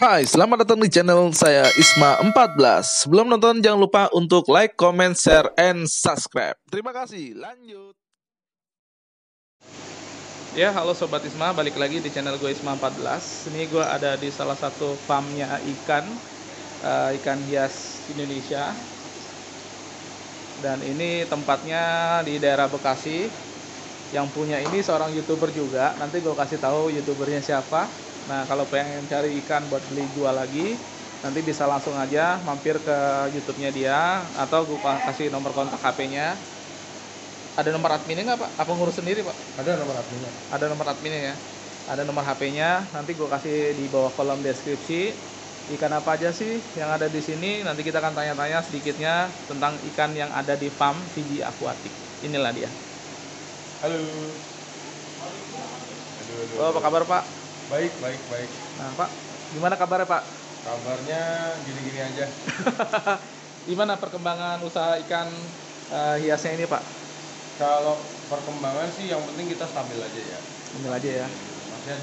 Hai, selamat datang di channel saya Isma14. Sebelum nonton jangan lupa untuk like, comment, share, and subscribe. Terima kasih, lanjut. Ya, halo Sobat Isma, balik lagi di channel gue Isma14. Ini gue ada di salah satu farmnya ikan hias Indonesia. Dan ini tempatnya di daerah Bekasi. Yang punya ini seorang YouTuber juga, nanti gue kasih tahu YouTubernya siapa. Nah, kalau pengen cari ikan buat beli jual lagi, nanti bisa langsung aja mampir ke YouTube-nya dia, atau gue kasih nomor kontak HP-nya. Ada nomor adminnya nggak, Pak? Apa ngurus sendiri, Pak? Ada nomor adminnya. Ada nomor adminnya ya. Ada nomor HP-nya, nanti gue kasih di bawah kolom deskripsi. Ikan apa aja sih yang ada di sini? Nanti kita akan tanya-tanya sedikitnya tentang ikan yang ada di farm Fiji Aquatic. Inilah dia. Halo. Oh, apa kabar, Pak? Baik. Nah, Pak, gimana kabarnya, Pak? Kabarnya gini-gini aja. Gimana perkembangan usaha ikan hiasnya ini, Pak? Kalau perkembangan sih yang penting kita stabil aja ya. Ambil aja ya. Maksudnya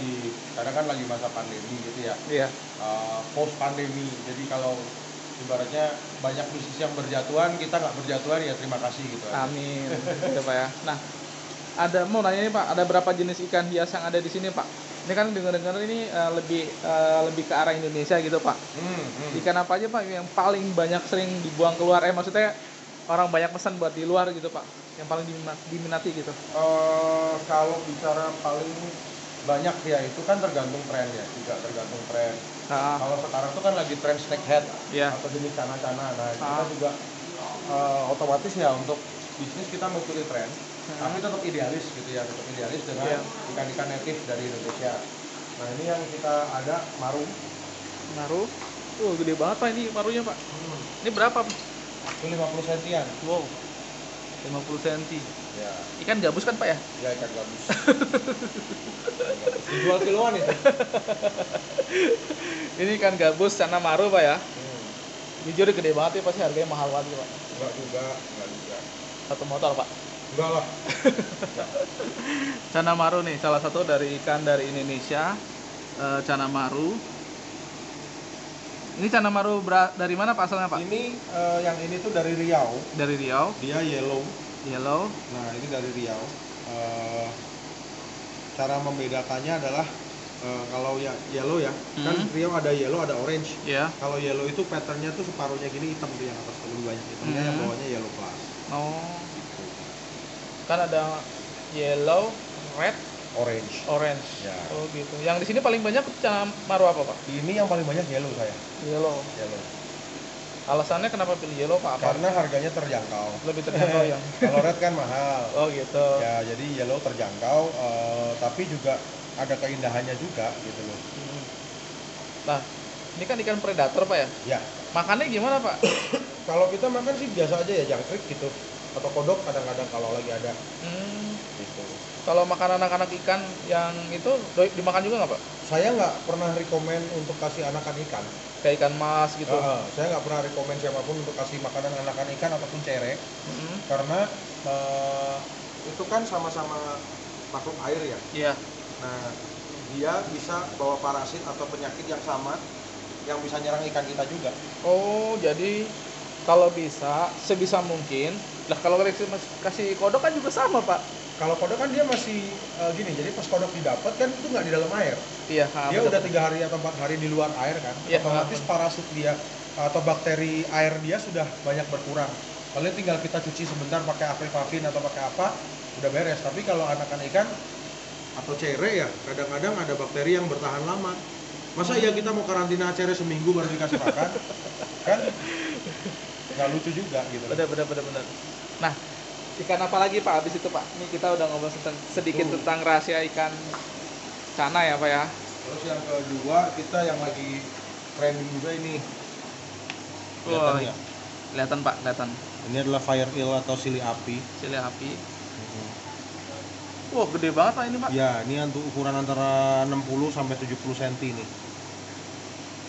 karena kan lagi masa pandemi gitu ya. Iya. Post pandemi. Jadi kalau ibaratnya banyak bisnis yang berjatuhan, kita nggak berjatuhan ya terima kasih gitu. Amin. Gitu, Pak ya. Nah, mau nanya nih, Pak, ada berapa jenis ikan hias yang ada di sini, Pak? Ini kan dengar-dengar ini lebih ke arah Indonesia gitu, Pak. Ikan apa aja, Pak, yang paling banyak sering dibuang keluar? Maksudnya orang banyak pesan buat di luar gitu, Pak. Yang paling diminati gitu. Kalau bicara paling banyak ya itu kan tergantung tren ya, juga tergantung tren. Kalau sekarang tuh kan lagi tren snakehead atau jenis cana-cana. Nah, kita juga otomatis ya untuk bisnis kita mengikuti tren. Tapi tetap idealis gitu ya, dengan ikan-ikan native dari Indonesia. Nah, ini yang kita ada maru. Gede banget, Pak, ini marunya, Pak. Ini berapa? Itu 50 sentian. Wow, 50 cm. Ya. Ikan gabus kan, Pak ya? Ya, ikan gabus. Dijual kiloan itu. Ini ikan gabus cana maru, Pak ya? Jujur gede banget ya, pasti harganya mahal banget, Pak. Enggak juga. Satu motor, Pak. Enggak lah. Cana maru nih, salah satu dari ikan dari Indonesia. Cana maru. Ini cana maru dari mana, Pak, asalnya, Pak? Ini yang ini tuh dari Riau. Dari Riau. Dia yellow. Nah, ini dari Riau. Cara membedakannya adalah kalau ya yellow ya, kan Riau ada yellow, ada orange. Iya. Kalau yellow itu patternnya tuh separuhnya gini hitam tuh yang atas lebih banyak hitamnya, yang bawahnya yellow plus. Oh. Kan ada yellow, red, orange. Ya. Oh gitu. Yang di sini paling banyak cana maru apa, Pak? Ini yang paling banyak yellow saya. Yellow. Alasannya kenapa pilih yellow, Pak? Karena harganya terjangkau. Lebih terjangkau ya. Kalau red kan mahal. Oh gitu. Ya, jadi yellow terjangkau, tapi juga ada keindahannya juga gitu loh. Nah, ini kan ikan predator, Pak ya? Ya. Makannya gimana, Pak? Kalau kita makan sih biasa aja ya, jangkrik gitu. Atau kodok kadang-kadang kalau lagi ada. Gitu. Kalau makan anak-anak ikan yang itu dimakan juga nggak, Pak? Saya nggak pernah rekomen untuk kasih anakan ikan. Kayak ikan mas gitu. Saya nggak pernah rekomen siapapun untuk kasih makanan anakan ikan ataupun cere. Karena itu kan sama-sama makhluk air ya. Iya. Nah, dia bisa bawa parasit atau penyakit yang sama yang bisa nyerang ikan kita juga. Oh, jadi kalau bisa sebisa mungkin. Lah kalau kasih kodok kan juga sama, Pak. Kalau kodok kan dia masih gini, jadi pas kodok didapat kan itu nggak di dalam air. Iya. Dia udah 3 hari atau 4 hari di luar air kan. Iya, otomatis parasit dia atau bakteri air dia sudah banyak berkurang. Paling tinggal kita cuci sebentar pakai Apripafin atau pakai apa, udah beres. Tapi kalau anakan ikan atau cere ya, kadang-kadang ada bakteri yang bertahan lama. Masa ya kita mau karantina cere seminggu baru dikasih makan? Kan nggak lucu juga gitu. Benar. Nah, Ikan apa lagi Pak habis itu Pak? Ini kita udah ngobrol sedikit tentang rahasia ikan cana ya Pak ya. Terus yang kedua kita yang lagi trending juga ini. Kelihatan ya? Kelihatan Pak, kelihatan. Ini adalah fire eel atau sili api. Sili api. Wah, gede banget Pak ini Pak. Ya, ini untuk ukuran antara 60 sampai 70 cm nih.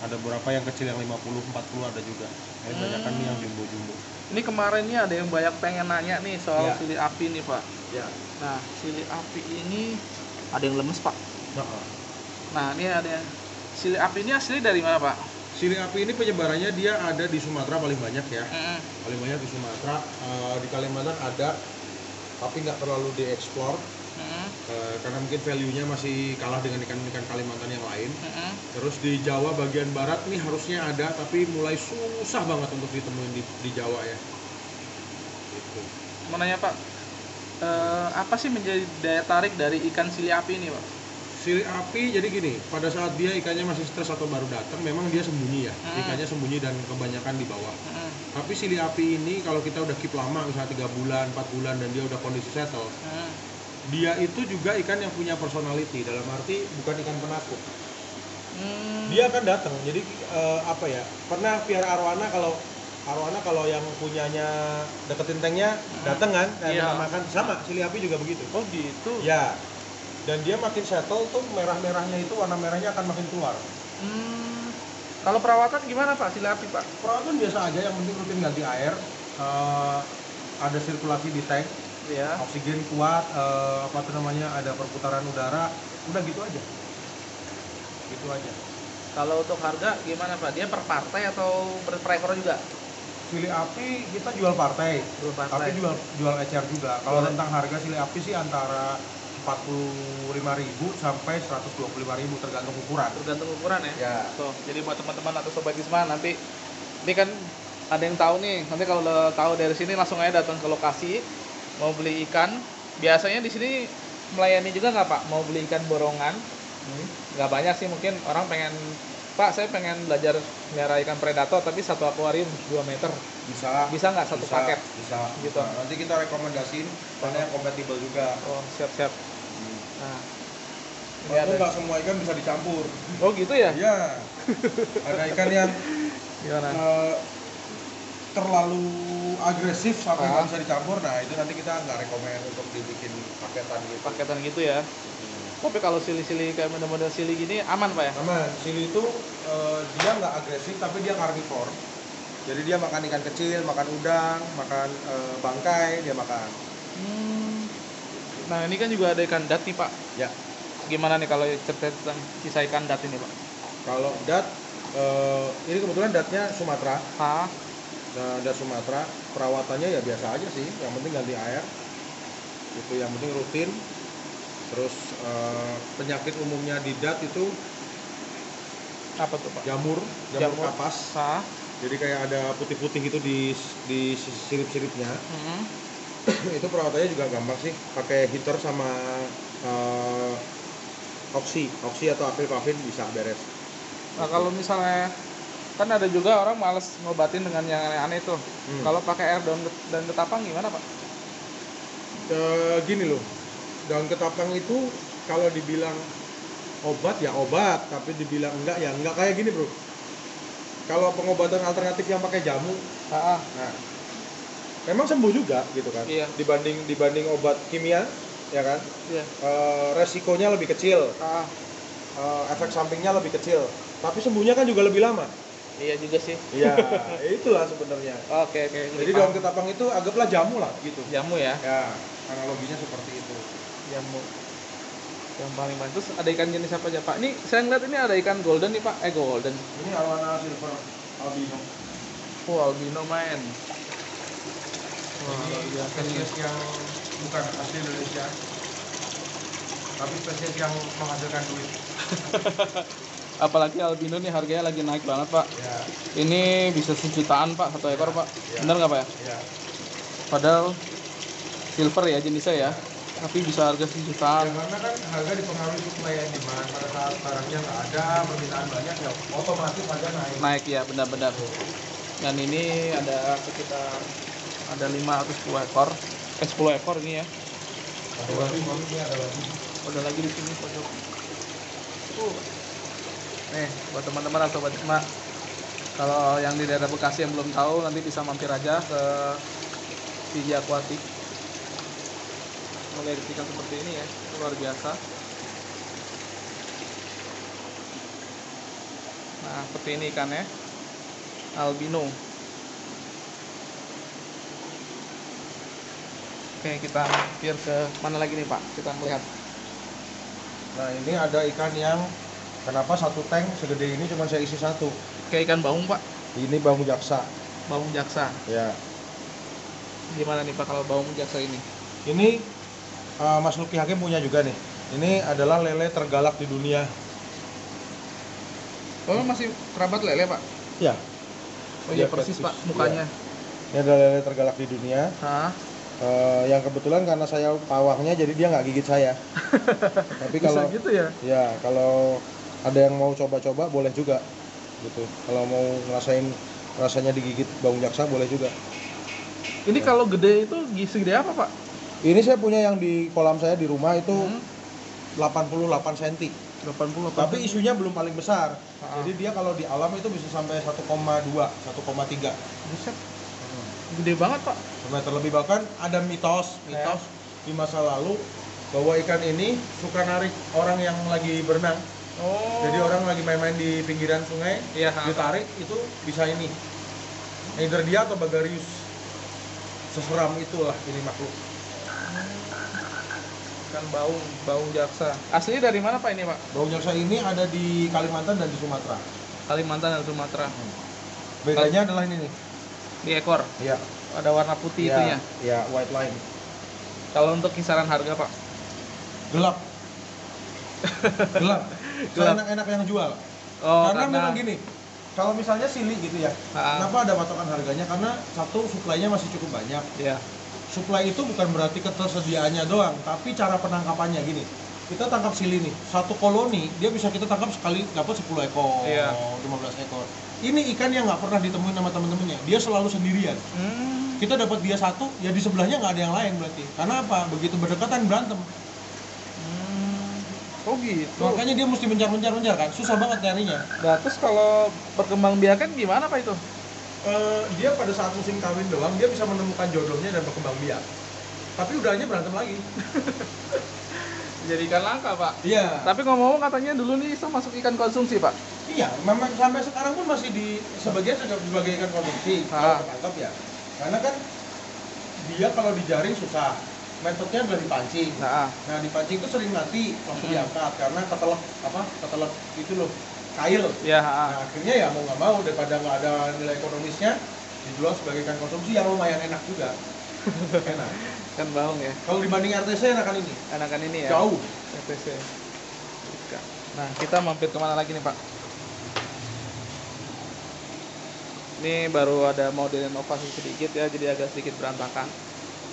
Ada beberapa yang kecil yang 50, 40 ada juga. Ini kebanyakan nih yang jumbo-jumbo. Ini kemarin nih ada yang banyak pengen nanya nih soal sili api nih Pak. Ya. Nah, sili api ini ada yang lemes Pak. Nah, ini ada yang sili api ini asli dari mana Pak? Sili api ini penyebarannya dia ada di Sumatera paling banyak ya. Paling banyak di Sumatera. Di Kalimantan ada, tapi nggak terlalu dieksplor. Karena mungkin value-nya masih kalah dengan ikan-ikan Kalimantan yang lain. Terus di Jawa bagian barat nih harusnya ada, tapi mulai susah banget untuk ditemuin di Jawa ya. Gitu. Mau nanya Pak, apa sih menjadi daya tarik dari ikan sili api ini Pak? Sili api jadi gini, pada saat dia ikannya masih stres atau baru datang, memang dia sembunyi ya. Ikannya sembunyi dan kebanyakan di bawah. Tapi sili api ini kalau kita udah keep lama, misalnya 3 bulan, 4 bulan dan dia udah kondisi settle, dia itu juga ikan yang punya personality, dalam arti bukan ikan penakut. Dia akan datang. Jadi apa ya? Pernah piara arwana, kalau yang punyanya deketin tanknya datang kan, makan sama sili api juga begitu. Oh gitu. Ya. Dan dia makin settle tuh merah-merahnya itu warna merahnya akan makin keluar. Kalau perawatan gimana Pak sili api Pak? Perawatan biasa aja, yang penting rutin ganti air, ada sirkulasi di tank. Ya. Oksigen kuat, ada perputaran udara, udah gitu aja. Gitu aja. Kalau untuk harga gimana Pak? Dia per partai atau per ekor juga? Sili api kita jual partai. Tapi jual ecer juga. Kalau tentang harga sili api sih antara 45.000 sampai 125.000 tergantung ukuran. Tergantung ukuran ya. Ya. So, jadi buat teman-teman atau sobat Isma nanti ini kan ada yang tahu nih. Nanti kalau udah tahu dari sini langsung aja datang ke lokasi mau beli ikan. Biasanya di sini melayani juga nggak Pak? Mau beli ikan borongan? Nggak banyak sih, mungkin orang pengen, Pak saya pengen belajar melihara ikan predator tapi satu akuarium 2 meter. Bisa nggak satu paket? Bisa. Gitu. Nah, nanti kita rekomendasiin mana yang kompatibel juga. Oh siap. Nah, ini nggak semua ikan bisa dicampur. Oh gitu ya? Iya. Ada ikan yang terlalu agresif sampai nggak bisa dicampur. Nah itu nanti kita nggak rekomend untuk dibikin paketan gitu. Ya. Tapi kalau sili-sili kayak model-model sili gini aman Pak ya? Aman. Sili itu dia nggak agresif tapi dia karnivor. Jadi dia makan ikan kecil, makan udang, makan bangkai, dia makan. Nah ini kan juga ada ikan dat nih Pak. Ya. Gimana nih kalau cerita tentang sisa ikan dat ini Pak? Kalau dat, ini kebetulan datnya Sumatera. Nah, dat Sumatera, perawatannya ya biasa aja sih. Yang penting ganti air. Itu yang penting rutin. Terus penyakit umumnya di dat itu apa tuh Pak? Jamur kapas. Jadi kayak ada putih-putih gitu di sirip-siripnya. Itu perawatannya juga gampang sih, pakai heater sama oksi atau apelpavin bisa beres. Nah kalau misalnya kan ada juga orang males ngobatin dengan yang aneh-aneh tuh. Kalau pakai air daun ketapang gimana Pak? Gini loh, daun ketapang itu kalau dibilang obat ya obat, tapi dibilang enggak ya enggak. Kayak gini bro, kalau pengobatan alternatif yang pakai jamu, nah memang sembuh juga gitu kan. Iya. Dibanding obat kimia, ya kan. Iya. Resikonya lebih kecil, efek sampingnya lebih kecil, tapi sembuhnya kan juga lebih lama. Iya juga sih. Iya, itulah sebenarnya. Oke. Jadi daun ketapang itu anggaplah jamu lah gitu. Jamu ya? Ya, analoginya seperti itu. Jamu. Yang paling banyak. Terus ada ikan jenis apa aja Pak? Ini saya ngeliat ini ada ikan golden nih Pak. Golden. Ini arwana silver albino. Oh albino main. Ini spesies yang bukan asli Indonesia, tapi spesies yang menghasilkan duit. Apalagi albino nih harganya lagi naik banget Pak. Ya. Ini bisa 1 jutaan Pak satu ekor Pak. Ya. Bener nggak Pak ya? Ya. Padahal silver ya jenisnya ya. Tapi bisa harga 1 jutaan. Ya, karena kan harga dipengaruhi supply and demand. Pada saat barangnya nggak ada, permintaan banyak ya otomatis harga naik. Naik ya benar-benar. Dan ini ada sekitar 510 ekor. 10 ekor ini ya. Ada lagi, ini ada lagi. Ada lagi di sini pojok. Nih buat teman-teman atau sobat emak, kalau yang di daerah Bekasi yang belum tahu, nanti bisa mampir aja ke Fiji Aquatic. Melihat ikan seperti ini ya, luar biasa. Nah seperti ini ikannya, albino. Oke, kita mampir ke mana lagi nih Pak? Kita melihat. Nah ini ada ikan yang kenapa satu tank segede ini cuma saya isi satu. Kayak ikan baung Pak. Ini baung jaksa. Baung jaksa. Ya. Gimana nih Pak kalau baung jaksa ini? Ini Mas Luki Hakim punya juga nih. Ini adalah lele tergalak di dunia. Oh masih kerabat lele Pak? Ya. Oh iya persis Pak mukanya. Ya. Ini adalah lele tergalak di dunia. Yang kebetulan karena saya pawangnya jadi dia nggak gigit saya. Tapi kalau gitu ya? Ya kalau ada yang mau coba-coba boleh juga gitu. Kalau mau ngerasain rasanya digigit baung jaksa boleh juga. Ini ya. Kalau gede itu segede apa Pak? Ini saya punya yang di kolam saya di rumah itu 88 cm. 88. Tapi isunya belum paling besar. Jadi dia kalau di alam itu bisa sampai 1,2, 1,3. Buset. Gede banget Pak. Meter lebih, bahkan ada mitos di masa lalu bahwa ikan ini suka narik orang yang lagi berenang. Oh. Jadi orang lagi main-main di pinggiran sungai, ditarik itu bisa ini. Either dia atau Bagarius. Seseram itulah ini makhluk. Ikan baung jaksa. Asli dari mana Pak ini Pak? Baung jaksa ini ada di Kalimantan dan di Sumatera. Kalimantan dan Sumatera. Bedanya adalah ini nih. Di ekor. Iya. Ada warna putih itunya. Iya, white line. Kalau untuk kisaran harga Pak? Gelap. Gelap. Saya enak-enak yang jual. Karena memang gini, kalau misalnya sili gitu ya, kenapa ada patokan harganya? Karena satu, supply-nya masih cukup banyak. Iya. Supply itu bukan berarti ketersediaannya doang, tapi cara penangkapannya gini. Kita tangkap sili nih, satu koloni dia bisa kita tangkap sekali dapat 10 ekor, 15 ekor. Ini ikan yang nggak pernah ditemuin sama temen-temennya, dia selalu sendirian. Kita dapat dia satu, ya di sebelahnya nggak ada yang lain berarti. Karena apa? Begitu berdekatan berantem. Oh gitu. Makanya dia mesti mencar kan, susah banget nyarinya. Nah terus kalau perkembangbiakan gimana Pak itu? Dia pada saat musim kawin doang, dia bisa menemukan jodohnya dan berkembang biak. Tapi udahnya berantem lagi. Jadi ikan langka Pak? Iya. Tapi ngomong-ngomong katanya dulu nih bisa masuk ikan konsumsi Pak? Iya, memang sampai sekarang pun masih sebagian sebagai ikan konsumsi kalau ketangkap ya. Karena kan dia kalau dijaring susah. Metodenya adalah dipancing. Nah dipancing itu sering mati waktu diangkat karena ketelek itu loh, kail. Iya. Nah, akhirnya ya mau nggak mau daripada nggak ada nilai ekonomisnya dijual sebagai ikan konsumsi yang lumayan enak juga. Enak. Ikan baung ya. Kalau dibanding RTC enakan ini. Enakan ini ya. Jauh. RTC. Nah kita mampir kemana lagi nih Pak? Ini baru ada mau direnovasi sedikit ya, jadi agak sedikit berantakan.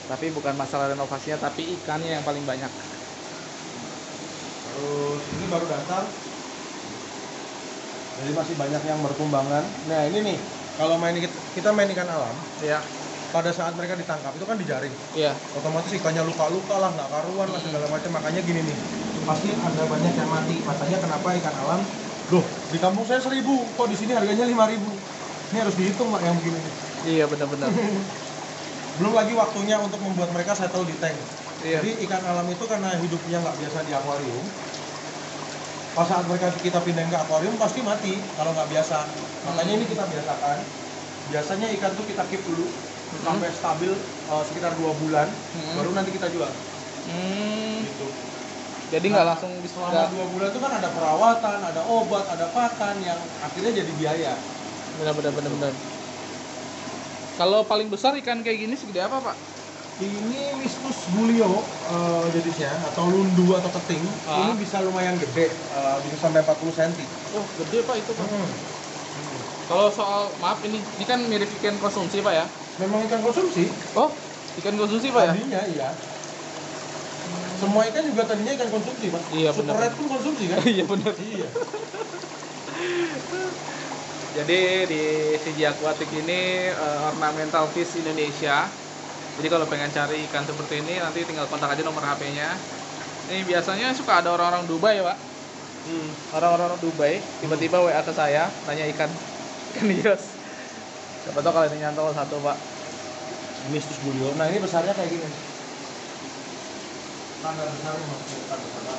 Tapi bukan masalah renovasinya, tapi ikannya yang paling banyak. Terus ini baru datang. Jadi masih banyak yang bertumbangan. Nah ini nih, kalau kita main ikan alam, ya. Pada saat mereka ditangkap itu kan dijaring. Iya. Otomatis ikannya luka-luka lah, nggak karuan lah segala macam. Makanya gini nih, pasti ada banyak yang mati. Makanya kenapa ikan alam? Loh, di kampung saya 1.000, kok di sini harganya 5.000? Ini harus dihitung Pak yang begini nih. Iya benar-benar. Belum lagi waktunya untuk membuat mereka settle di tank. Iya. Jadi ikan alam itu karena hidupnya nggak biasa di akuarium, pas saat mereka kita pindahin ke akuarium pasti mati kalau nggak biasa. Makanya ini kita biasakan. Biasanya ikan tuh kita keep dulu sampai stabil sekitar 2 bulan, baru nanti kita jual. Gitu. Jadi nggak langsung bisa. Selama 2 bulan itu kan ada perawatan, ada obat, ada pakan yang akhirnya jadi biaya. Benar. Kalau paling besar ikan kayak gini segede apa Pak? Ini Listus bulio jenisnya, atau lundu atau keting. Ini bisa lumayan gede, bisa sampai 40 cm. Oh gede Pak itu Pak. Kalau soal, maaf ini kan mirip ikan konsumsi Pak ya? Memang ikan konsumsi. Oh, ikan konsumsi Pak ya? Tadinya iya. Semua ikan juga tadinya ikan konsumsi Pak. Iya benar. Super red pun konsumsi kan? Iya benar. Iya. Jadi di Fiji Aquatic ini ornamental fish Indonesia Jadi kalau pengen cari ikan seperti ini nanti tinggal kontak aja nomor HP-nya. Ini biasanya suka ada orang-orang Dubai ya Pak. Orang-orang Dubai tiba-tiba WA ke saya tanya ikan hias. Siapa tahu kalau ini nyantol satu Pak. Ini terus bulio. Nah ini besarnya kayak gini. Tanda besarnya masih tanda besar.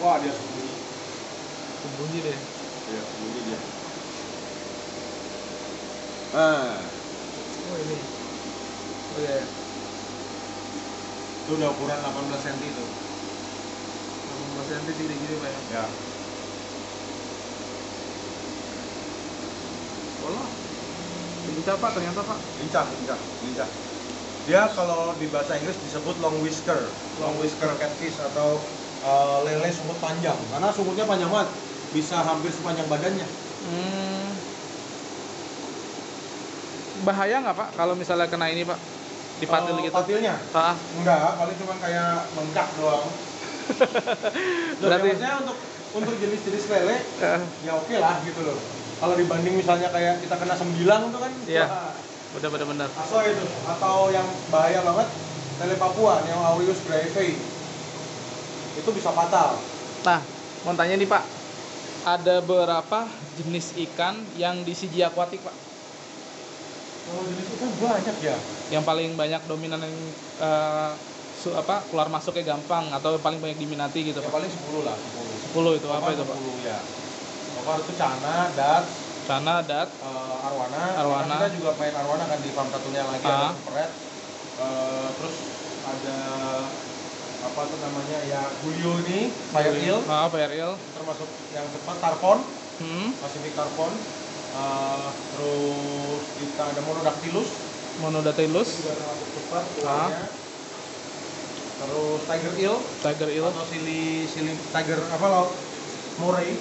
Wah dia sembunyi. Sembunyi deh. Iya sembunyi dia. Oh ini. Oh iya. Itu udah ukuran 18 cm itu. 18 cm gini-gini Pak ya. Ya. Walah. Lincah Pak ternyata Pak. Lincah. Dia kalau di bahasa Inggris disebut long whisker catfish atau lele sumut panjang. Karena sumutnya panjang banget, bisa hampir sepanjang badannya. Bahaya nggak Pak kalau misalnya kena ini Pak? Dipatil gitu? Patilnya? Enggak, paling cuma kayak mengcak doang. Berarti maksudnya untuk jenis-jenis lele ya oke lah gitu loh. Kalau dibanding misalnya kayak kita kena sembilang itu kan iya. Benar. Aso itu, atau yang bahaya banget lele Papua yang Aureus graevei. Itu bisa fatal. Nah, mau tanya nih Pak, ada berapa jenis ikan yang di CG Aquatic Pak? Kalau jenis ikan banyak ya. Yang paling banyak dominan yang keluar masuknya gampang atau paling banyak diminati gitu Ya Pak? paling 10 lah, 10 itu apa itu Pak? 10 ya. Pokoknya itu cana, dat, arwana. Kita juga main arwana kan di farm satunya lagi ada peret. Terus ada apa tuh namanya ya bulio ini, fire eel. Termasuk yang cepat tarpon, Pacific tarpon. Terus kita ada monodactylus itu juga termasuk cepat keluarnya. Terus tiger eel atau sili tiger apa loh, moray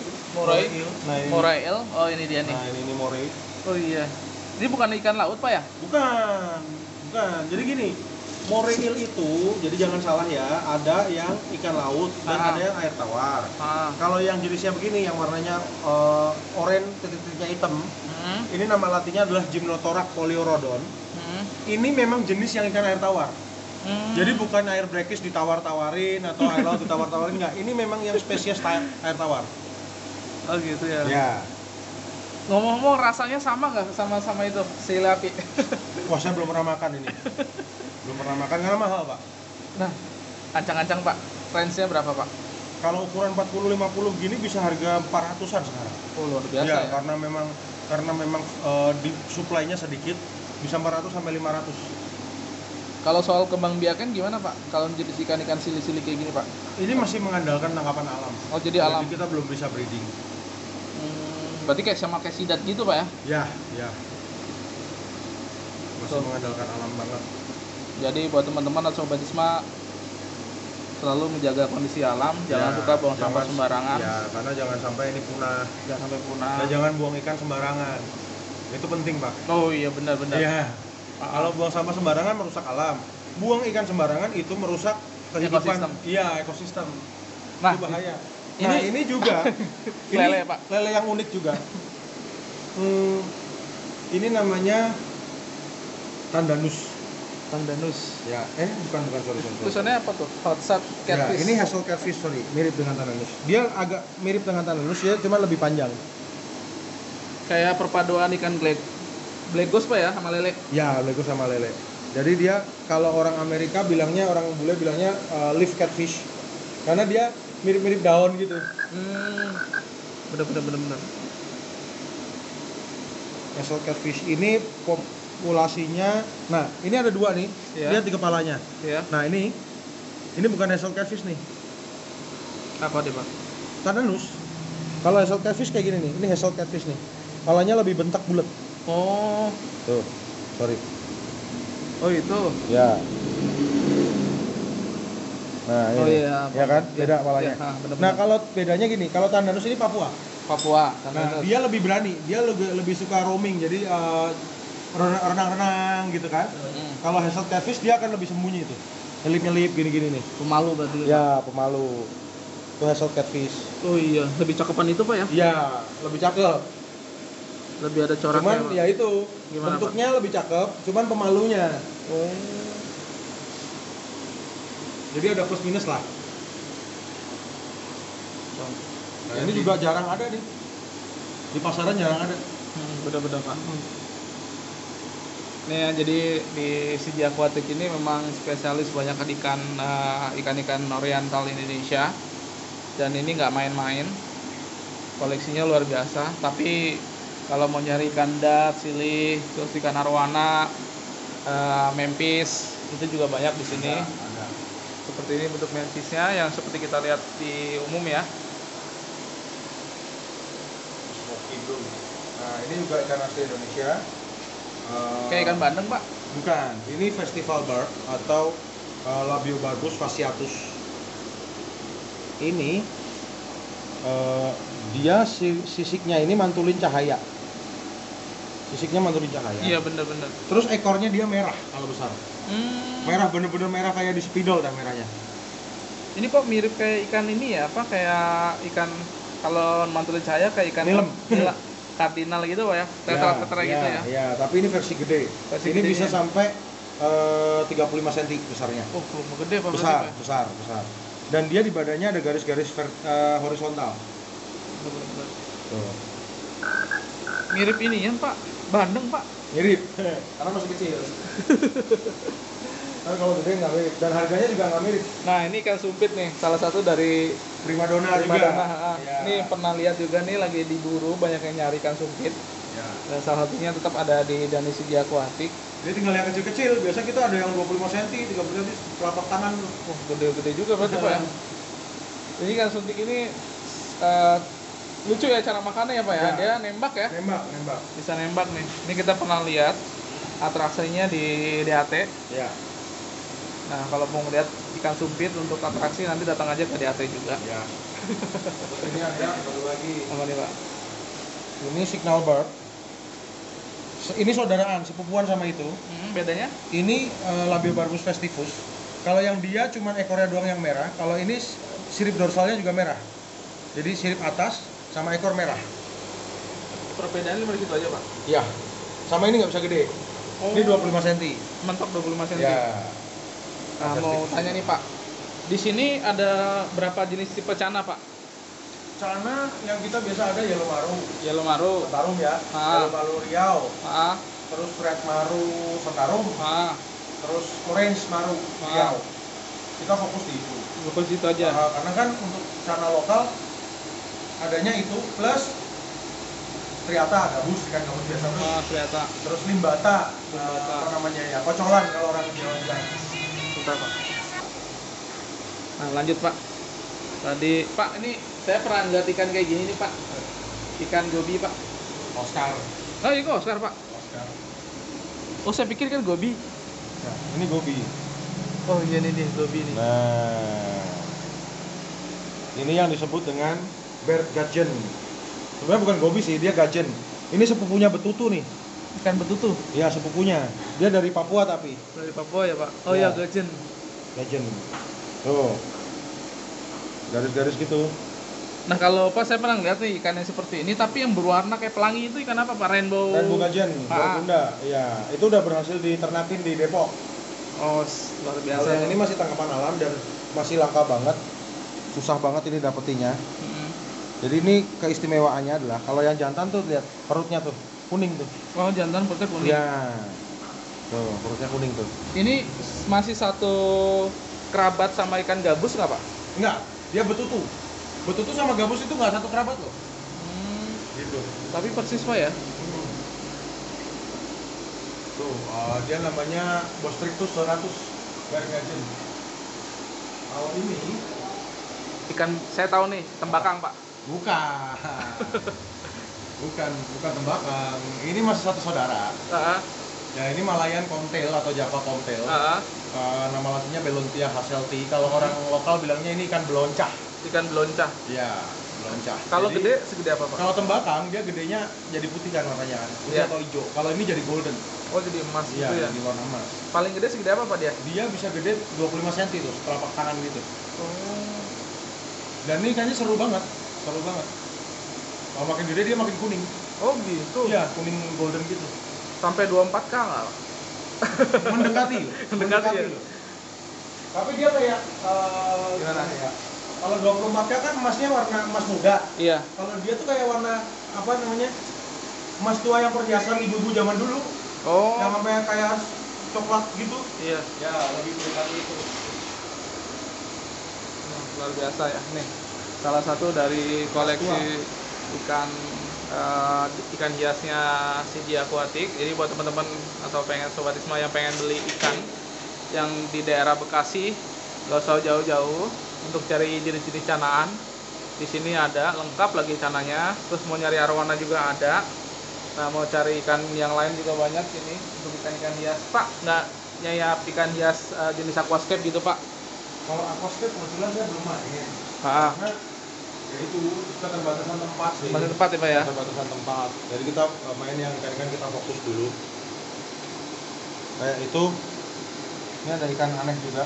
eel. Nah, moray eel. Oh ini dia nih. Nah ini moray. Oh iya. Ini bukan ikan laut Pak ya? Bukan. Jadi gini, moray eel itu, jadi jangan salah ya, ada yang ikan laut dan ada yang air tawar. Kalau yang jenisnya begini, yang warnanya oranye, titik-titiknya hitam, ini nama latinnya adalah Gymnothorax poliorodon. Ini memang jenis yang ikan air tawar. Jadi bukan air brackish ditawar-tawarin atau air laut ditawar-tawarin, enggak. Ini memang yang spesies air tawar. Oh gitu ya. Ya. Ngomong-ngomong rasanya sama nggak sama itu sili api? Wah saya belum pernah makan ini. Belum pernah makan karena mahal Pak. Nah, ancang-ancang Pak, range-nya berapa Pak? Kalau ukuran 40-50 gini bisa harga 400-an sekarang. Oh luar biasa ya. Karena memang di supply-nya sedikit, bisa 400 sampai 500. Kalau soal kembang biakan gimana Pak? Kalau jenis ikan-ikan sili-sili kayak gini Pak? Ini masih mengandalkan tangkapan alam. Oh jadi alam. Jadi kita belum bisa breeding. Berarti kayak sama kayak sidat gitu Pak ya? Ya. Masih mengandalkan alam banget. Jadi buat teman-teman atau Sobat Isma selalu menjaga kondisi alam, jangan suka buang sampah sembarangan. Ya, karena jangan sampai ini punah. Jangan sampai punah. Dan jangan buang ikan sembarangan. Itu penting Pak. Oh iya benar. Iya. Kalau buang sampah sembarangan merusak alam. Buang ikan sembarangan itu merusak kehidupan. Ekosistem. Nah, itu bahaya. Ini juga lele Pak. Lele yang unik juga. Ini namanya Tandanus. Ya, bukan sorry. Tulisannya apa tuh? Hotshot catfish. Ya, ini hazel catfish, sorry. Mirip dengan Tandanus. Dia agak mirip dengan Tandanus, ya, cuma lebih panjang. Kayak perpaduan ikan black ghost Pak ya sama lele. Ya, black ghost sama lele. Jadi dia kalau orang Amerika bilangnya, orang bule bilangnya leaf catfish. Karena dia mirip-mirip daun gitu. Bener. Hazel catfish ini populasinya, nah ini ada dua nih, lihat di kepalanya. Nah ini bukan hazel catfish nih. Apa deh Pak? Tandanus. Kalau hazel catfish kayak gini nih, ini hazel catfish nih. Kepalanya lebih bentak bulat. Oh. Tuh, sorry. Oh itu. Ya. Nah ini. Oh iya. Ya kan, beda kepalanya. Nah kalau bedanya gini, kalau Tandanus ini Papua. Nah dia lebih berani, dia lebih suka roaming, jadi renang-renang gitu kan. Kalau hazel catfish dia akan lebih sembunyi itu, nyelip gini-gini nih. Pemalu berarti. Ya pemalu. Itu hazel catfish. Oh iya, lebih cakepan itu Pak ya? Iya, lebih cakep. Lebih ada coraknya. Cuman Pak. ya itu Gimana, bentuknya Pak? Lebih cakep, cuman pemalunya. Oh. Jadi ada plus minus lah. Nah, ini juga jarang ada nih. Di pasaran jarang ada. Bener-bener Pak. Nih ya, jadi di CJ Aquatic ini memang spesialis banyak ikan-ikan oriental Indonesia. Dan ini nggak main-main. Koleksinya luar biasa. Tapi kalau mau nyari ikan dat, silih, terus ikan arwana, Memphis, itu juga banyak di sini. Ada. Seperti ini bentuk Memphisnya yang seperti kita lihat di umum ya. Nah, ini juga ikan asli Indonesia. Kayak ikan bandeng, Pak? Bukan, ini festival bird atau Labiobarbus fasciatus. Ini dia sisiknya ini mantulin cahaya. Sisiknya mantulin cahaya. Iya, bener-bener. Terus ekornya dia merah kalau besar. Merah, bener-bener merah kayak di spidol dah merahnya. Ini kok mirip kayak ikan ini ya, apa kayak ikan kalau mantulin cahaya kayak ikan Nilem. Kardinal gitu Pak ya, tetra gitu ya. Ya, tapi ini versi gede. Ini bisa sampai 35 cm besarnya. Oh, belum gede Pak. Besar. Dan dia di badannya ada garis-garis horizontal. Tuh. Mirip ini ya Pak, bandeng Pak. Mirip, karena masih kecil. Tapi kalau gede nggak mirip, dan harganya juga nggak mirip. Nah ini ikan sumpit nih, salah satu dari Primadona juga. Ya. Ini pernah lihat juga nih lagi diburu, banyak yang nyari ikan sumpit. Ya. Dan salah satunya tetap ada di Dani CJ Aquatic. Dia tinggal yang kecil-kecil, biasa kita ada yang 25 cm, 30 cm, telapak tangan. Oh, gede-gede juga berarti Pak ya. Ini ikan sumpit ini lucu ya cara makannya ya Pak ya. Dia nembak ya. Nembak. Bisa nembak nih. Ini kita pernah lihat atraksinya di DHT. Ya. Nah, kalau mau ngeliat ikan sumpit untuk atraksi nanti datang aja ke DHT juga. Ya. Ini ada satu lagi. Apa nih Pak? Ini signal bird. Ini saudaraan, sepupuan sama itu. Bedanya? Ini Labiobarbus festivus. Kalau yang dia cuma ekornya doang yang merah. Kalau ini sirip dorsalnya juga merah. Jadi sirip atas sama ekor merah. Perbedaannya cuma gitu aja Pak? Iya. Sama ini nggak bisa gede. Oh. Ini 25 cm. Mentok 25 cm. Ya. Nah, mau tanya nih Pak. Di sini ada berapa jenis tipe cana Pak? Cana yang kita biasa ada yellow maru. Yellow maru. Sentarum ya. Yellow maru riau. Terus red maru sentarum. Terus orange maru riau. Kita fokus di itu. Fokus itu aja. Karena kan untuk cana lokal adanya itu plus triata, gabus ikan gabus biasa tuh. Triata. Terus limbata. Apa namanya ya? Kocolan kalau orang Jawa bilang. Bentar, Pak. Nah, lanjut Pak. Tadi Pak, ini saya pernah lihat ikan kayak gini nih Pak. Ikan gobi Pak. Oscar. Oh iya Oscar Pak. Oscar. Oh saya pikir kan gobi. Nah, ini gobi. Oh iya nih gobi nih. Nah, ini yang disebut dengan bird gudgeon. Sebenarnya bukan gobi sih, dia gudgeon. Ini sepupunya betutu nih. Ikan betutu? Iya, sepupunya. Dia dari Papua tapi. Dari Papua ya Pak? Oh iya, gudgeon. Gudgeon. Tuh. Garis-garis gitu. Nah kalau Pak saya pernah lihat nih ikan yang seperti ini, tapi yang berwarna kayak pelangi itu ikan apa Pak? Rainbow gudgeon, Bunda. Iya, itu udah berhasil diternakin di Depok. Oh, luar biasa. Kalau yang ini masih tangkapan alam dan masih langka banget. Susah banget ini dapetinnya. Jadi ini keistimewaannya adalah kalau yang jantan tuh lihat perutnya tuh kuning tuh. Oh, jantan perutnya kuning. Iya. Tuh, perutnya kuning tuh. Ini masih satu kerabat sama ikan gabus nggak Pak? Enggak, dia betutu. Betutu sama gabus itu nggak satu kerabat loh. Gitu. Tapi persis Pak ya? Tuh, dia namanya Bostrictus doratus garganjen. Kalau ini ikan saya tahu nih, tembakang Pak. Bukan. bukan tembakang. Ini masih satu saudara. Ya ini Malayan Comtail atau Java Comtail. Nama latinnya Belontia hasselti. Kalau orang lokal bilangnya ini ikan beloncah. Ikan beloncah. Iya, beloncah. Kalau gede segede apa Pak? Kalau tembakang dia gedenya jadi putih kan warnanya, putih atau hijau. Kalau ini jadi golden. Oh jadi emas gitu ya? Jadi warna emas. Paling gede segede apa Pak dia? Dia bisa gede 25 cm tuh, telapak tangan gitu. Oh. Dan ini ikannya seru banget. Kalau makin gede dia makin kuning. Oh gitu. Iya, kuning golden gitu. Sampai 24K nggak? Mendekati. Mendekati ya? Loh. Tapi dia kayak gimana ya? Kalau 24K kan emasnya warna emas muda. Iya. Kalau dia tuh kayak warna apa namanya? Emas tua yang perhiasan ibu-ibu zaman dulu. Oh. Yang sampai kayak coklat gitu. Iya. Ya, lebih mendekati itu. Luar biasa ya. Nih, salah satu dari koleksi ikan ikan hiasnya CG Aquatic. Jadi buat teman-teman atau pengen Sobat Isma yang pengen beli ikan yang di daerah Bekasi, gak usah jauh-jauh untuk cari jenis-jenis canaan. Di sini ada lengkap lagi cananya. Terus mau nyari arwana juga ada. Nah, mau cari ikan yang lain juga banyak sini untuk ikan-ikan hias. Pak, nggak nyayap ikan hias jenis aquascape gitu, Pak? Kalau aquascape kebetulan saya belum main. Karena ya itu keterbatasan tempat sih. Keterbatasan tempat ya, Pak ya? Keterbatasan tempat. Jadi kita main yang ikan-ikan kita fokus dulu. Kayak itu. Ini ada ikan aneh juga.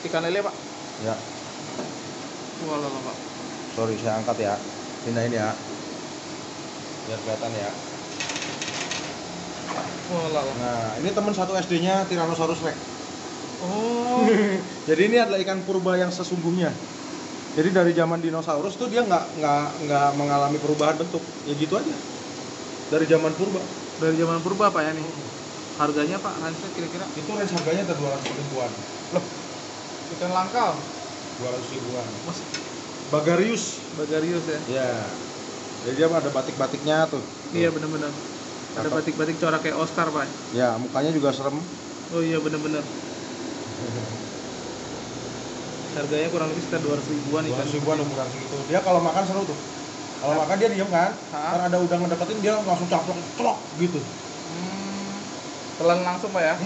Ikan lele, Pak? Ya. Walah, Pak. Sorry, saya angkat ya. Pindahin ya. Biar kelihatan ya. Walah. Nah, ini teman satu SD-nya Tyrannosaurus Rex. Oh. Jadi ini adalah ikan purba yang sesungguhnya. Jadi dari zaman dinosaurus tuh dia nggak mengalami perubahan bentuk. Ya gitu aja. Dari zaman purba. Dari zaman purba, Pak ya nih. Harganya, Pak, range kira-kira? Itu range harganya ada 200 ribuan. Loh, ikan langka 200 ribuan. Mas, Bagarius ya? Ya. Jadi dia ada batik-batiknya tuh. Iya, benar-benar. Ada batik-batik corak kayak Oscar, Pak. Ya, mukanya juga serem. Oh iya, benar-benar. Harganya kurang lebih sekitar 200 ribuan ikan. 200 ribuan ukuran segitu. Dia kalau makan seru tuh. Kalau makan dia diem kan? Karena ada udang ngedeketin dia langsung caplok gitu. Telan langsung, Pak ya?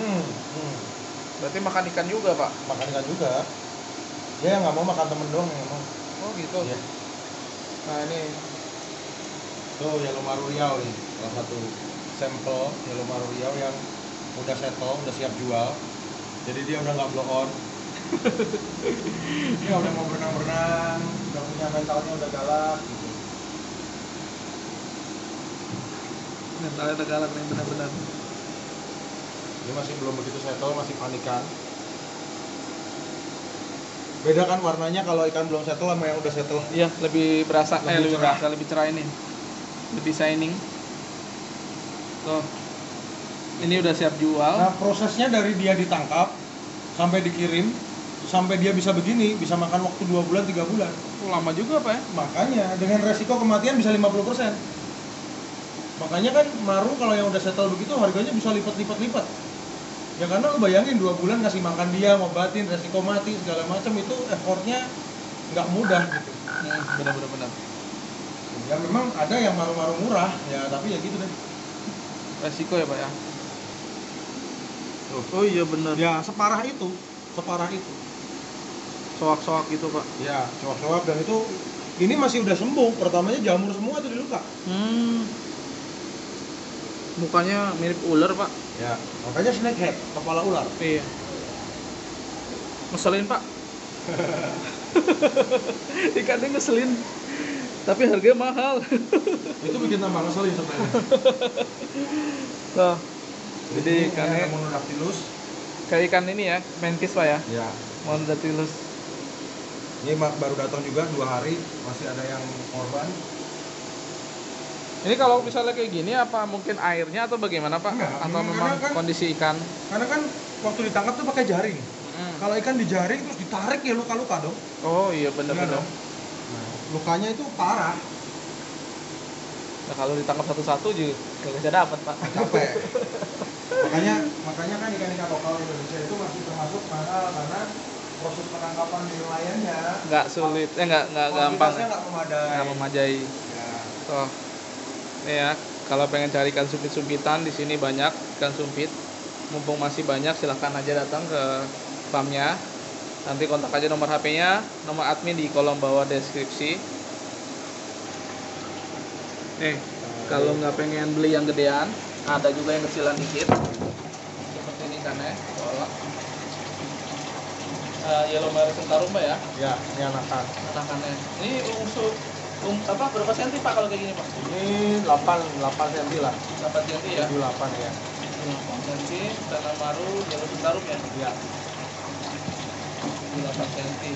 Berarti makan ikan juga, Pak? Makan ikan juga. Dia nggak mau makan temen doang yang mau. Oh gitu. Yeah. Nah ini tuh Yellow Maru Riau nih, salah satu sampel Yellow Maru Riau yang udah settle, udah siap jual. Jadi dia udah nggak blow on. Dia udah mau berenang-berenang, udah punya mentalnya udah galak gitu. mentalnya udah galak nih, benar-benar. Dia masih belum begitu settle, masih panikan. Beda kan warnanya kalau ikan belum settle sama yang udah settle. Iya, lebih berasa, lebih cerah. berasa, lebih cerah ini. Lebih shining. Tuh. Ini udah siap jual. Nah, prosesnya dari dia ditangkap sampai dikirim sampai dia bisa begini, bisa makan waktu 2 bulan, 3 bulan. Lama juga, Pak ya? Makanya dengan resiko kematian bisa 50%. Makanya kan maru kalau yang udah settle begitu harganya bisa lipat. Ya karena lu bayangin 2 bulan ngasih makan dia, ngobatin, resiko mati segala macam itu effortnya nggak mudah gitu. Benar. Ya memang ada yang maru-maru murah ya, tapi ya gitu deh. Resiko ya, Pak ya. Oh iya benar. Ya separah itu. Soak-soak gitu, Pak. Ya soak-soak, dan itu ini masih udah sembuh. Pertamanya jamur semua tuh di luka. Mukanya mirip ular, Pak. Ya, makanya snakehead, kepala ular. Iya. Ngeselin, Pak. Ikannya ngeselin. Tapi harganya mahal. Itu bikin tambah ngeselin sebenarnya. Nah, jadi ikannya Monodactylus. kayak ikan ini ya, mantis, Pak ya. Ya. Monodactylus. Ini baru datang juga 2 hari, masih ada yang korban. Ini kalau misalnya kayak gini, apa mungkin airnya atau bagaimana, Pak? Enggak, atau memang kan, kondisi ikan? Karena kan waktu ditangkap tuh pakai jaring. Kalau ikan dijaring terus ditarik ya luka-luka dong. Oh iya benar-benar. Nah, lukanya itu parah. Nah, kalau ditangkap satu-satu juga nggak bisa dapat, Pak. Capek. makanya kan ikan-ikan lokal Indonesia itu masih termasuk mahal karena proses penangkapan di nelayannya Nggak sulit, nggak gampang. Nggak memadai. Ya. Tuh. Nih ya, kalau pengen cari ikan sumpit-sumpitan di sini banyak ikan sumpit. Mumpung masih banyak, silahkan aja datang ke farmnya. Nanti kontak aja nomor HP-nya, nomor admin di kolom bawah deskripsi. Nih, kalau nggak pengen beli yang gedean, ada juga yang kecilan dikit. Seperti ini ikannya, bola. Yellow Maru Sentarum, Pak ya? Ya, ini anakan. Anakannya. Ini usuk Apa berapa senti Pak kalau kayak gini Pak? Ini 8 senti lah. 8 senti ya? 8 ya. 8 senti, Cana Maru, Yellow Sentarum ya? Iya. 8 senti.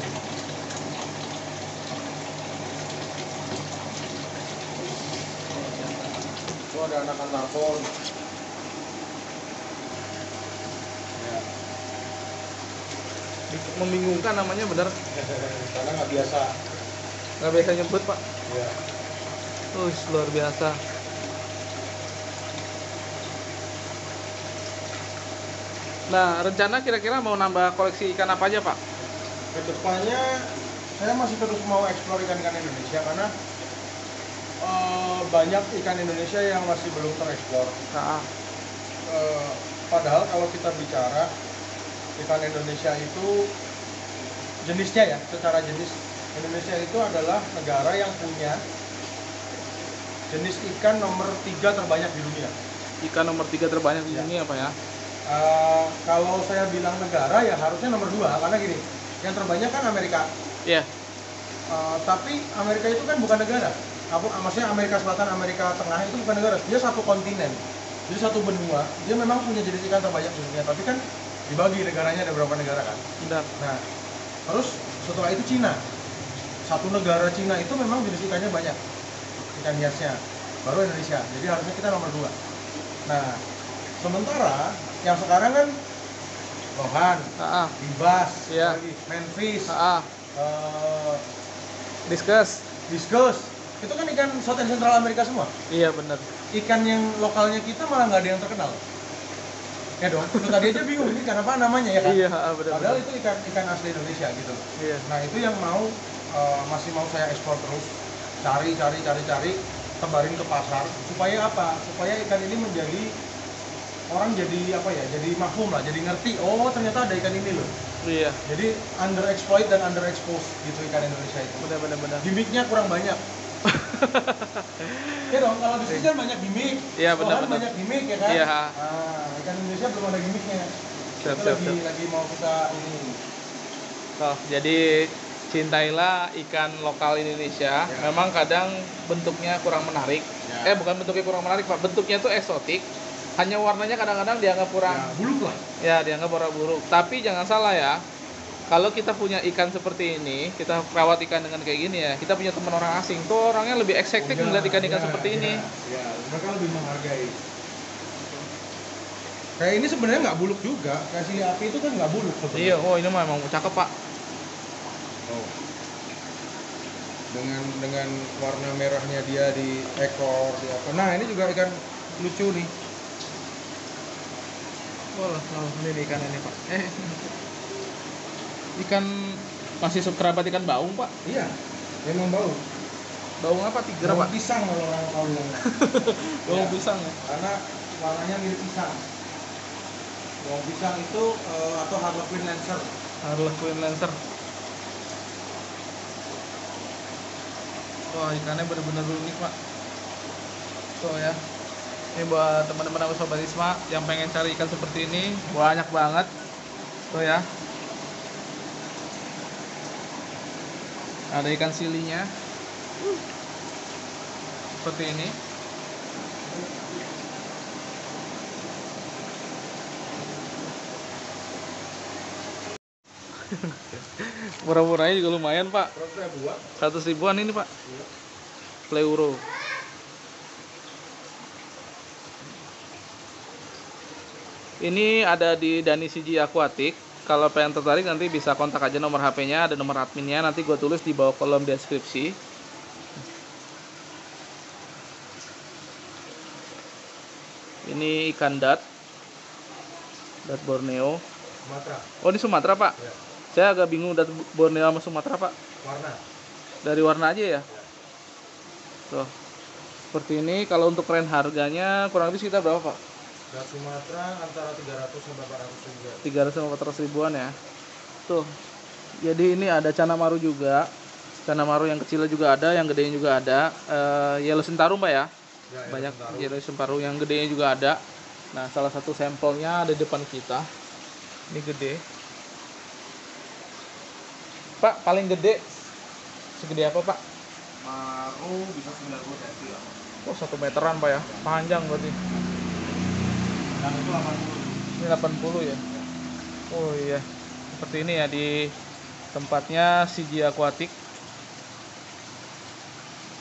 Itu ada anakan tarpon. Ya. Membingungkan namanya bener. Karena nggak biasa. Nggak biasa nyebut Pak. Ya. Luar biasa. Nah, rencana kira-kira mau nambah koleksi ikan apa aja Pak? Kedepannya saya masih terus mau eksplor ikan-ikan Indonesia karena banyak ikan Indonesia yang masih belum tereksplor. Nah. Padahal kalau kita bicara ikan Indonesia itu jenisnya ya, secara jenis Indonesia itu adalah negara yang punya jenis ikan nomor 3 terbanyak di dunia. Ikan nomor 3 terbanyak di dunia Pak ya? Kalau saya bilang negara ya harusnya nomor 2 karena gini, yang terbanyak kan Amerika. Iya. Tapi Amerika itu kan bukan negara. Maksudnya Amerika Selatan, Amerika Tengah itu bukan negara. Dia satu kontinen. Jadi satu benua. Dia memang punya jenis ikan terbanyak di dunia. Tapi kan dibagi negaranya ada berapa negara kan? Benar. Nah, terus setelah itu Cina. Satu negara Cina itu memang jenis ikannya banyak. Ikan hiasnya. Baru Indonesia. Jadi harusnya kita nomor 2. Nah, sementara yang sekarang kan Lohan, Libas, yeah. Manfish, Diskus, itu kan ikan South and Central Amerika semua. Iya benar. Ikan yang lokalnya kita malah nggak ada yang terkenal. Ya dong, itu tadi aja bingung ini ikan apa namanya ya kan? Iya benar. Padahal itu ikan asli Indonesia gitu. Iya. Nah itu yang masih mau saya ekspor terus, cari, tebarin ke pasar supaya apa? Supaya ikan ini menjadi orang jadi apa ya? Jadi mafhum lah, jadi ngerti. Oh ternyata ada ikan ini loh. Iya. Jadi underexploit dan underexposed gitu ikan Indonesia itu. Benar. Gimmicknya kurang banyak. Ya dong, kalau di sini kan banyak gimmick. Iya benar. Banyak gimmick ya kan. Iya. Ikan Indonesia belum ada gimmicknya. Siap. Lagi mau kita ini. Jadi cintailah ikan lokal Indonesia. Ya. Memang kadang bentuknya kurang menarik. Ya. Bukan bentuknya kurang menarik Pak, bentuknya itu eksotik. Hanya warnanya kadang-kadang dianggap kurang buluk lah. Ya, dianggap warna buruk. Tapi jangan salah ya. Kalau kita punya ikan seperti ini, kita rawat ikan dengan kayak gini ya, kita punya teman orang asing, tuh orangnya lebih excited melihat ikan-ikan seperti ini. Ya, mereka lebih menghargai. Kayak ini sebenarnya nggak buluk juga, kayak sili api itu kan nggak buluk sebenarnya. Iya, ini memang cakep Pak. Oh. Dengan warna merahnya dia di ekor, di apa. Nah ini juga ikan lucu nih. Ini ikan ini Pak. Ikan masih kerabat ikan baung Pak? Iya, memang baung. Baung apa? Tiger Baung Pak? Pisang kalau orang tahu bilang. Baung pisang ya? Karena warnanya mirip pisang. Baung pisang itu atau Harlequin Lancer. Harlequin Lancer. Wah ikannya benar-benar unik Pak. Tuh ya. Ini buat teman-teman aku Sobat Isma yang pengen cari ikan seperti ini, banyak banget. Tuh ya. Ada ikan silinya. Seperti ini. Murah-murahnya juga lumayan Pak. 100 ribuan ini Pak. Pleuro. Ini ada di Dani CG Aquatic. Kalau pengen tertarik nanti bisa kontak aja nomor HP-nya, ada nomor adminnya, nanti gue tulis di bawah kolom deskripsi. Ini ikan dat Borneo. Sumatera. Oh ini Sumatera Pak? Ya. Saya agak bingung dat Borneo sama Sumatera Pak. Warna. Dari warna aja ya? Tuh. Seperti ini, kalau untuk range harganya kurang lebih sekitar berapa Pak? Dat Sumatera antara 300 sampai 400 ribuan. 300 sampai 400 ribuan ya. Tuh. Jadi ini ada Cana Maru juga. Cana Maru yang kecilnya juga ada, yang gedenya juga ada. Yellow Sentarum Pak ya? Ya banyak Yellow Sentarum yang gedenya juga ada. Nah, salah satu sampelnya ada di depan kita. Ini gede. Pak, paling gede segede apa Pak? baru bisa 90 cm lah. Oh, 1 meteran Pak ya, panjang berarti. Dan itu 80. Ini 80 ya. Oh iya, seperti ini ya di tempatnya CG Aquatic.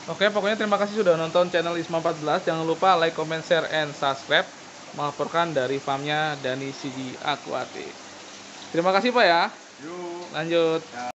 Oke, pokoknya terima kasih sudah nonton channel ISMA 14. Jangan lupa like, comment, share, and subscribe. Melaporkan dari farmnya Dani CG Aquatic. Terima kasih Pak ya. Yuk. Lanjut.